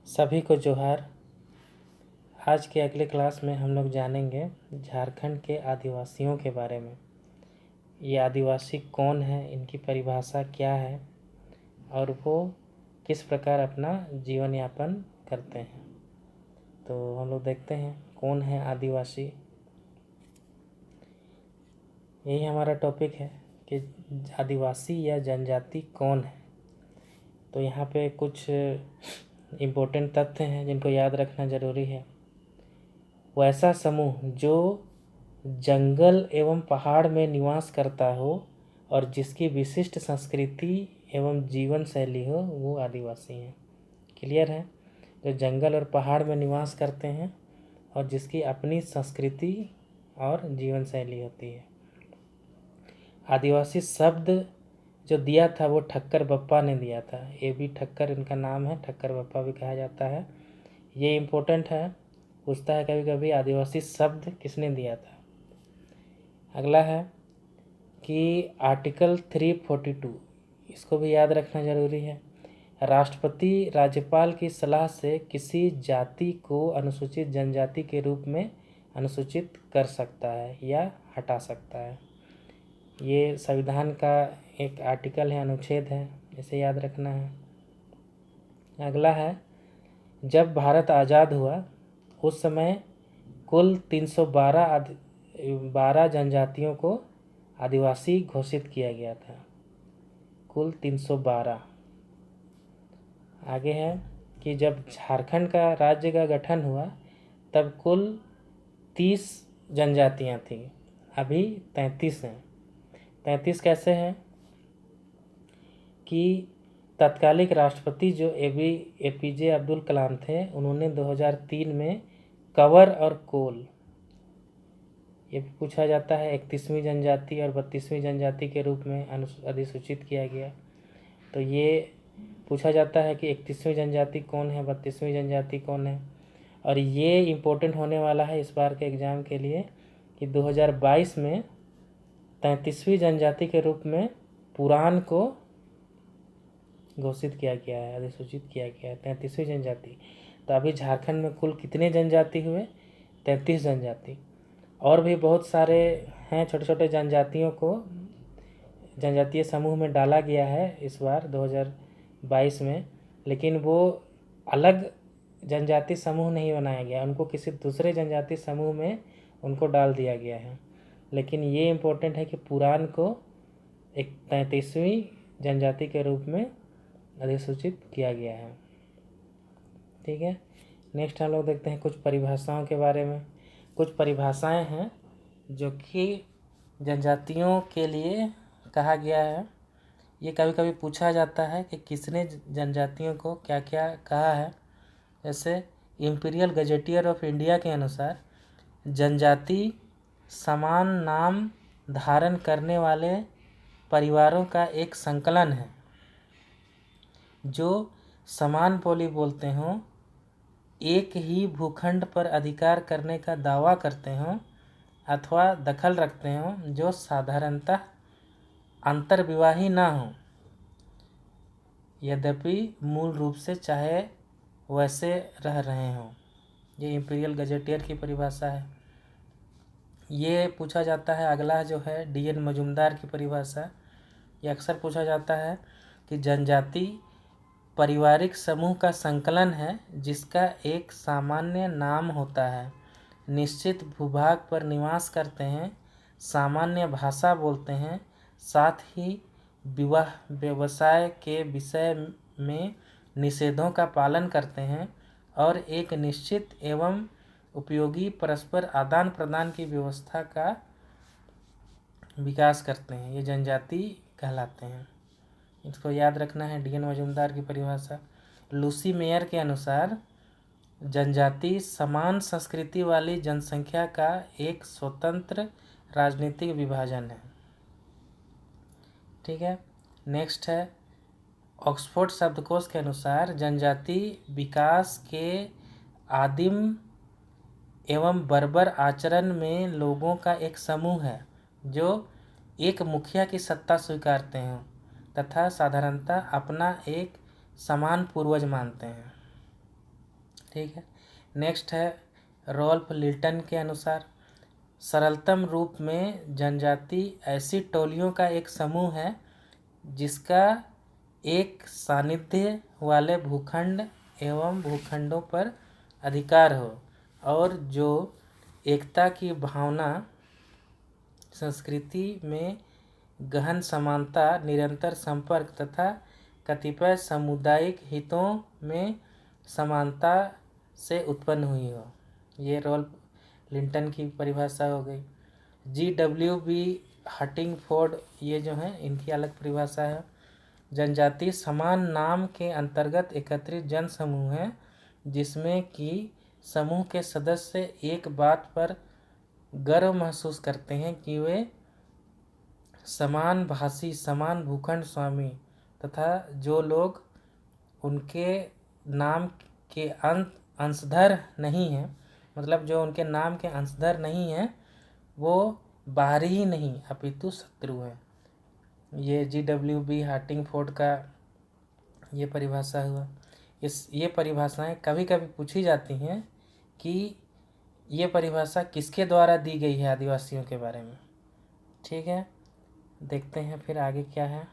सभी को जोहार। आज के अगले क्लास में हम लोग जानेंगे झारखंड के आदिवासियों के बारे में। ये आदिवासी कौन है, इनकी परिभाषा क्या है और वो किस प्रकार अपना जीवन यापन करते हैं। तो हम लोग देखते हैं कौन है आदिवासी। यही हमारा टॉपिक है कि आदिवासी या जनजाति कौन है। तो यहाँ पे कुछ इम्पोर्टेंट तथ्य हैं जिनको याद रखना ज़रूरी है। वैसा समूह जो जंगल एवं पहाड़ में निवास करता हो और जिसकी विशिष्ट संस्कृति एवं जीवन शैली हो, वो आदिवासी हैं। क्लियर है? जो जंगल और पहाड़ में निवास करते हैं और जिसकी अपनी संस्कृति और जीवन शैली होती है। आदिवासी शब्द जो दिया था वो ठक्कर बप्पा ने दिया था। A.B. ठक्कर इनका नाम है, ठक्कर बप्पा भी कहा जाता है। ये इम्पोर्टेंट है, पूछता है कभी कभी आदिवासी शब्द किसने दिया था। अगला है कि आर्टिकल 342, इसको भी याद रखना ज़रूरी है। राष्ट्रपति राज्यपाल की सलाह से किसी जाति को अनुसूचित जनजाति के रूप में अनुसूचित कर सकता है या हटा सकता है। ये संविधान का एक आर्टिकल है, अनुच्छेद है, इसे याद रखना है। अगला है, जब भारत आज़ाद हुआ उस समय कुल 312 जनजातियों को आदिवासी घोषित किया गया था। कुल 312। आगे है कि जब झारखंड का राज्य का गठन हुआ तब कुल 30 जनजातियां थीं, अभी 33 हैं। 33 कैसे हैं कि तत्कालिक राष्ट्रपति जो APJ अब्दुल कलाम थे, उन्होंने 2003 में कंवर और कोल, ये भी पूछा जाता है, 31वीं जनजाति और 32वीं जनजाति के रूप में अधिसूचित किया गया। तो ये पूछा जाता है कि 31वीं जनजाति कौन है, 32वीं जनजाति कौन है। और ये इम्पोर्टेंट होने वाला है इस बार के एग्ज़ाम के लिए कि 2022 में 33वीं जनजाति के रूप में पुरान को घोषित किया गया है, अधिसूचित किया गया है, 33वीं जनजाति। तो अभी झारखंड में कुल कितने जनजाति हुए? 33 जनजाति। और भी बहुत सारे हैं, छोटे छोटे जनजातियों को जनजातीय समूह में डाला गया है इस बार 2022 में, लेकिन वो अलग जनजाति समूह नहीं बनाया गया, उनको किसी दूसरे जनजाति समूह में उनको डाल दिया गया है। लेकिन ये इम्पोर्टेंट है कि पुरान को एक 33वीं जनजाति के रूप में अधिसूचित किया गया है। ठीक है, नेक्स्ट हम लोग देखते हैं कुछ परिभाषाओं के बारे में। कुछ परिभाषाएं हैं जो कि जनजातियों के लिए कहा गया है। ये कभी कभी पूछा जाता है कि किसने जनजातियों को क्या क्या कहा है। जैसे इम्पीरियल गजेटियर ऑफ इंडिया के अनुसार जनजाति समान नाम धारण करने वाले परिवारों का एक संकलन है जो समान बोली बोलते हों, एक ही भूखंड पर अधिकार करने का दावा करते हों अथवा दखल रखते हों, जो साधारणतः अंतर्विवाही ना हों, यद्यपि मूल रूप से चाहे वैसे रह रहे हों। ये इम्पीरियल गजेटियर की परिभाषा है। ये पूछा जाता है। अगला जो है DN मजुमदार की परिभाषा। ये अक्सर पूछा जाता है कि जनजाति पारिवारिक समूह का संकलन है जिसका एक सामान्य नाम होता है, निश्चित भूभाग पर निवास करते हैं, सामान्य भाषा बोलते हैं, साथ ही विवाह व्यवसाय के विषय में निषेधों का पालन करते हैं और एक निश्चित एवं उपयोगी परस्पर आदान प्रदान की व्यवस्था का विकास करते हैं। ये जनजाति कहलाते हैं। इसको याद रखना है, DN मजुमदार की परिभाषा। लूसी मेयर के अनुसार जनजाति समान संस्कृति वाली जनसंख्या का एक स्वतंत्र राजनीतिक विभाजन है। ठीक है, नेक्स्ट है ऑक्सफोर्ड शब्दकोश के अनुसार जनजाति विकास के आदिम एवं बर्बर आचरण में लोगों का एक समूह है जो एक मुखिया की सत्ता स्वीकारते हैं तथा साधारणतः अपना एक समान पूर्वज मानते हैं। ठीक है। नेक्स्ट है रॉल्फ लिल्टन के अनुसार सरलतम रूप में जनजाति ऐसी टोलियों का एक समूह है जिसका एक सानिध्य वाले भूखंड एवं भूखंडों पर अधिकार हो और जो एकता की भावना, संस्कृति में गहन समानता, निरंतर संपर्क तथा कतिपय सामुदायिक हितों में समानता से उत्पन्न हुई हो। ये रॉल्फ लिंटन की परिभाषा हो गई। GW हटिंगफोर्ड ये जो हैं इनकी अलग परिभाषा है। जनजाति समान नाम के अंतर्गत एकत्रित जन समूह है जिसमें कि समूह के सदस्य एक बात पर गर्व महसूस करते हैं कि वे समान भाषी, समान भूखंड स्वामी तथा जो लोग उनके नाम के अंशधर नहीं हैं, मतलब जो उनके नाम के अंशधर नहीं हैं, वो बाहरी ही नहीं अपितु शत्रु हैं। ये GW हटिंगफोर्ड का ये परिभाषा हुआ। ये परिभाषाएं कभी कभी पूछी जाती हैं कि ये परिभाषा किसके द्वारा दी गई है आदिवासियों के बारे में। ठीक है, देखते हैं फिर आगे क्या है।